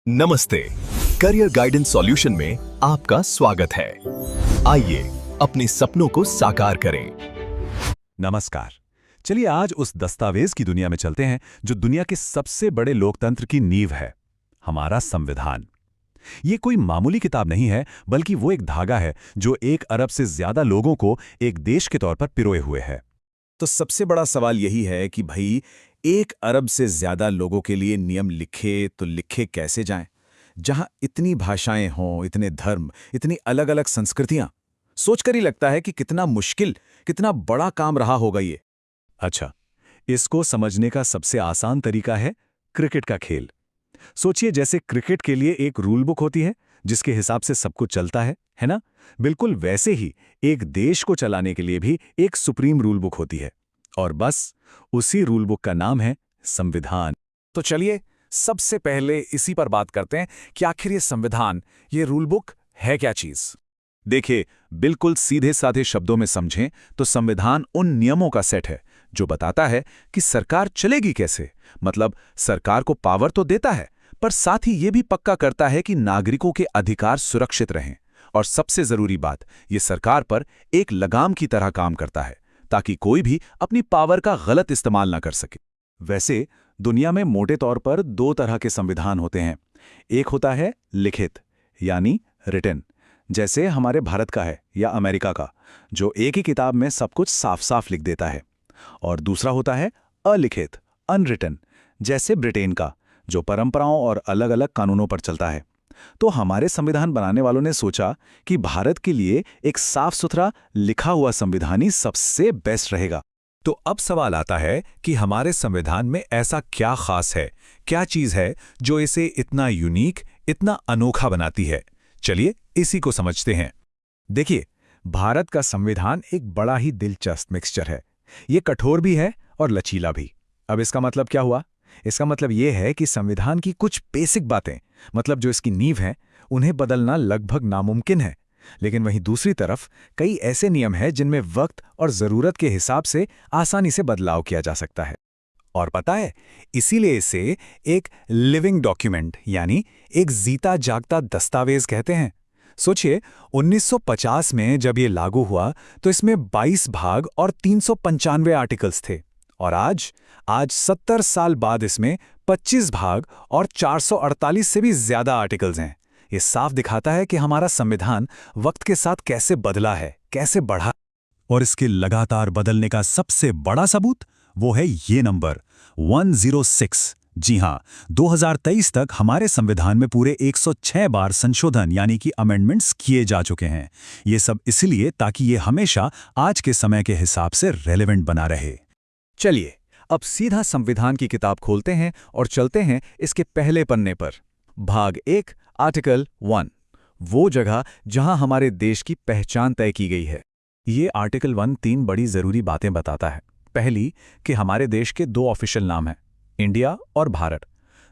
नमस्ते। Career guidance solution में आपका स्वागत है। आइए अपने सपनों को साकार करें। नमस्कार। चलिए आज उस दस्तावेज की दुनिया में चलते हैं जो दुनिया के सबसे बड़े लोकतंत्र की नींव है, हमारा संविधान। ये कोई मामूली किताब नहीं है, बल्कि वो एक धागा है जो 1 अरब से ज्यादा लोगों को एक देश के तौर पर पिरोए हुए है। तो सबसे बड़ा सवाल यही है कि भाई 1 अरब से ज्यादा लोगों के लिए नियम लिखे तो लिखे कैसे जाएं? जहां इतनी भाषाएं हों, इतने धर्म, इतनी अलग-अलग संस्कृतियां, सोचकर ही लगता है कि कितना मुश्किल, कितना बड़ा काम रहा होगा ये। अच्छा, इसको समझने का सबसे आसान तरीका है क्रिकेट का खेल। सोचिए जैसे क्रिकेट के लिए एक रूल बुक होती है जिसके हिसाब से सब कुछ चलता है ना? बिल्कुल वैसे ही एक देश को चलाने के लिए भी एक सुप्रीम रूल बुक होती है, और बस उसी रूल बुक का नाम है संविधान। तो चलिए सबसे पहले इसी पर बात करते हैं कि आखिर ये संविधान, ये रूल बुक है क्या चीज। देखिए, बिल्कुल सीधे साधे शब्दों में समझें तो संविधान उन नियमों का सेट है जो बताता है कि सरकार चलेगी कैसे। मतलब सरकार को पावर तो देता है, पर साथ ही ये भी पक्का करता है कि नागरिकों के अधिकार सुरक्षित रहें। और सबसे जरूरी बात, ये सरकार पर एक लगाम की तरह काम करता है ताकि कोई भी अपनी पावर का गलत इस्तेमाल ना कर सके। वैसे दुनिया में मोटे तौर पर 2 तरह के संविधान होते हैं। एक होता है लिखित, यानी रिटन, जैसे हमारे भारत का है या अमेरिका का, जो एक ही किताब में सब कुछ साफ साफ लिख देता है। और दूसरा होता है अलिखित, अनरिटन, जैसे ब्रिटेन का, जो परंपराओं और अलग अलग कानूनों पर चलता है। तो हमारे संविधान बनाने वालों ने सोचा कि भारत के लिए एक साफ सुथरा लिखा हुआ संविधान ही सबसे बेस्ट रहेगा। तो अब सवाल आता है कि हमारे संविधान में ऐसा क्या खास है, क्या चीज है जो इसे इतना यूनिक, इतना अनोखा बनाती है। चलिए इसी को समझते हैं। देखिए, भारत का संविधान एक बड़ा ही दिलचस्प मिक्सचर है। ये कठोर भी है और लचीला भी। अब इसका मतलब क्या हुआ? इसका मतलब ये है कि संविधान की कुछ बेसिक बातें, मतलब जो इसकी नींव है, उन्हें बदलना लगभग नामुमकिन है। लेकिन वहीं दूसरी तरफ कई ऐसे नियम हैं जिनमें वक्त और जरूरत के हिसाब से आसानी से बदलाव किया जा सकता है। और पता है, इसीलिए इसे एक लिविंग डॉक्यूमेंट, यानी एक जीता जागता दस्तावेज कहते हैं। सोचिए, 1950 में जब ये लागू हुआ तो इसमें 22 भाग और 395 आर्टिकल्स थे, और आज 70 साल बाद इसमें 25 भाग और 448 से भी ज्यादा आर्टिकल्स हैं। ये साफ दिखाता है कि हमारा संविधान वक्त के साथ कैसे बदला है, कैसे बढ़ा। और इसके लगातार बदलने का सबसे बड़ा सबूत वो है ये नंबर 106। जी हां, 2023 तक हमारे संविधान में पूरे 106 बार संशोधन यानी कि अमेंडमेंट्स किए जा चुके हैं। ये सब इसलिए ताकि ये हमेशा आज के समय के हिसाब से रेलेवेंट बना रहे। चलिए अब सीधा संविधान की किताब खोलते हैं और चलते हैं इसके पहले पन्ने पर। भाग 1, आर्टिकल 1, वो जगह जहां हमारे देश की पहचान तय की गई है। ये आर्टिकल 1 3 बड़ी जरूरी बातें बताता है। पहली, कि हमारे देश के 2 ऑफिशियल नाम हैं, इंडिया और भारत।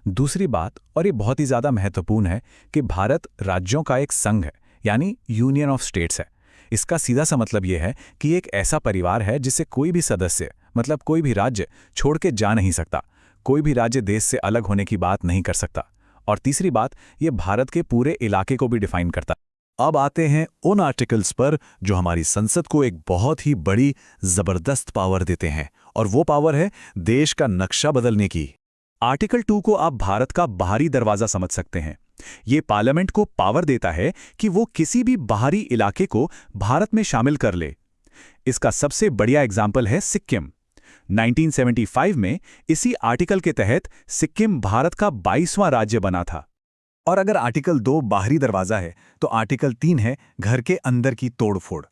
दूसरी बात, और ये बहुत ही ज्यादा महत्वपूर्ण है, कि भारत राज्यों का एक संघ है, यानी यूनियन ऑफ स्टेट्स है। इसका सीधा सा मतलब यह है कि एक ऐसा परिवार है जिसे कोई भी सदस्य, मतलब कोई भी राज्य छोड़ के जा नहीं सकता। कोई भी राज्य देश से अलग होने की बात नहीं कर सकता। और तीसरी बात, ये भारत के पूरे इलाके को भी डिफाइन करता। अब आते हैं उन आर्टिकल्स पर जो हमारी संसद को एक बहुत ही बड़ी जबरदस्त पावर देते हैं, और वो पावर है देश का नक्शा बदलने की। आर्टिकल 2 को आप भारत का बाहरी दरवाजा समझ सकते हैं। ये पार्लियामेंट को पावर देता है कि वो किसी भी बाहरी इलाके को भारत में शामिल कर ले। इसका सबसे बढ़िया एग्जाम्पल है सिक्किम। 1975 में इसी आर्टिकल के तहत सिक्किम भारत का 22वां राज्य बना था। और अगर आर्टिकल 2 बाहरी दरवाजा है, तो आर्टिकल 3 है घर के अंदर की तोड़फोड़।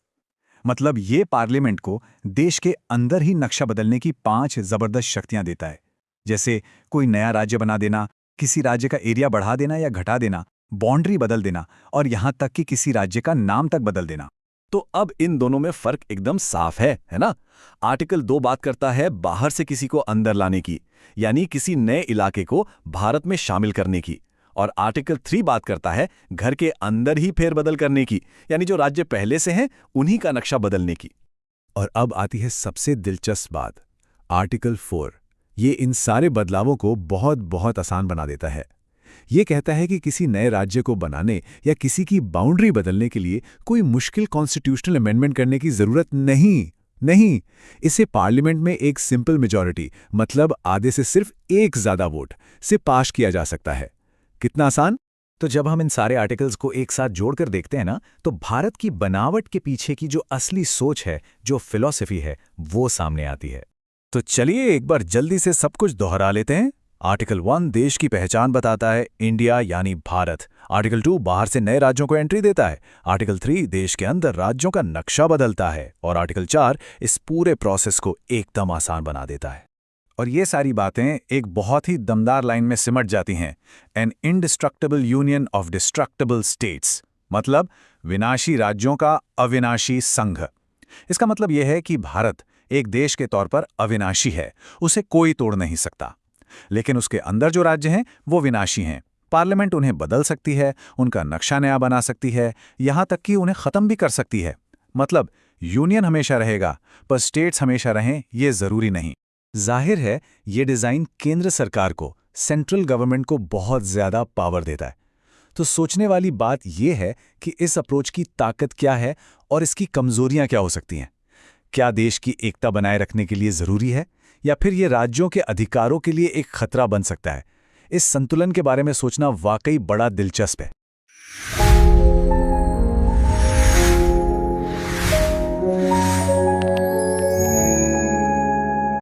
मतलब ये पार्लियामेंट को देश के अंदर ही नक्शा बदलने की 5 जबरदस्त शक्तियां देता है। जैसे कोई नया राज्य बना देना, किसी राज्य का एरिया बढ़ा देना या घटा देना, बाउंड्री बदल देना, और यहां तक कि किसी राज्य का नाम तक बदल देना। तो अब इन दोनों में फर्क एकदम साफ है ना? आर्टिकल 2 बात करता है बाहर से किसी को अंदर लाने की, यानी किसी नए इलाके को भारत में शामिल करने की। और आर्टिकल 3 बात करता है घर के अंदर ही फेरबदल करने की, यानी जो राज्य पहले से हैं उन्हीं का नक्शा बदलने की। और अब आती है सबसे दिलचस्प बात, आर्टिकल 4। ये इन सारे बदलावों को बहुत बहुत आसान बना देता है। ये कहता है कि किसी नए राज्य को बनाने या किसी की बाउंड्री बदलने के लिए कोई मुश्किल कॉन्स्टिट्यूशनल अमेंडमेंट करने की जरूरत नहीं। इसे पार्लियामेंट में एक सिंपल मेजॉरिटी, मतलब आधे से सिर्फ एक ज्यादा वोट से पास किया जा सकता है। कितना आसान। तो जब हम इन सारे आर्टिकल्स को एक साथ जोड़कर देखते हैं ना, तो भारत की बनावट के पीछे की जो असली सोच है, जो फिलॉसफी है, वो सामने आती है। तो चलिए एक बार जल्दी से सब कुछ दोहरा लेते हैं। आर्टिकल 1 देश की पहचान बताता है, इंडिया यानी भारत। आर्टिकल 2 बाहर से नए राज्यों को एंट्री देता है। आर्टिकल 3 देश के अंदर राज्यों का नक्शा बदलता है। और आर्टिकल 4 इस पूरे प्रोसेस को एकदम आसान बना देता है। और ये सारी बातें एक बहुत ही दमदार लाइन में सिमट जाती हैं, an indestructible union of destructible states, मतलब विनाशी राज्यों का अविनाशी संघ। इसका मतलब यह है कि भारत एक देश के तौर पर अविनाशी है, उसे कोई तोड़ नहीं सकता। लेकिन उसके अंदर जो राज्य हैं वो विनाशी हैं। पार्लियामेंट उन्हें बदल सकती है, उनका नक्शा नया बना सकती है, यहां तक कि उन्हें खत्म भी कर सकती है। मतलब यूनियन हमेशा रहेगा, पर स्टेट्स हमेशा रहें ये जरूरी नहीं। जाहिर है ये डिजाइन केंद्र सरकार को, सेंट्रल गवर्नमेंट को बहुत ज्यादा पावर देता है। तो सोचने वाली बात यह है कि इस अप्रोच की ताकत क्या है और इसकी कमजोरियां क्या हो सकती हैं। क्या देश की एकता बनाए रखने के लिए जरूरी है, या फिर ये राज्यों के अधिकारों के लिए एक खतरा बन सकता है? इस संतुलन के बारे में सोचना वाकई बड़ा दिलचस्प है।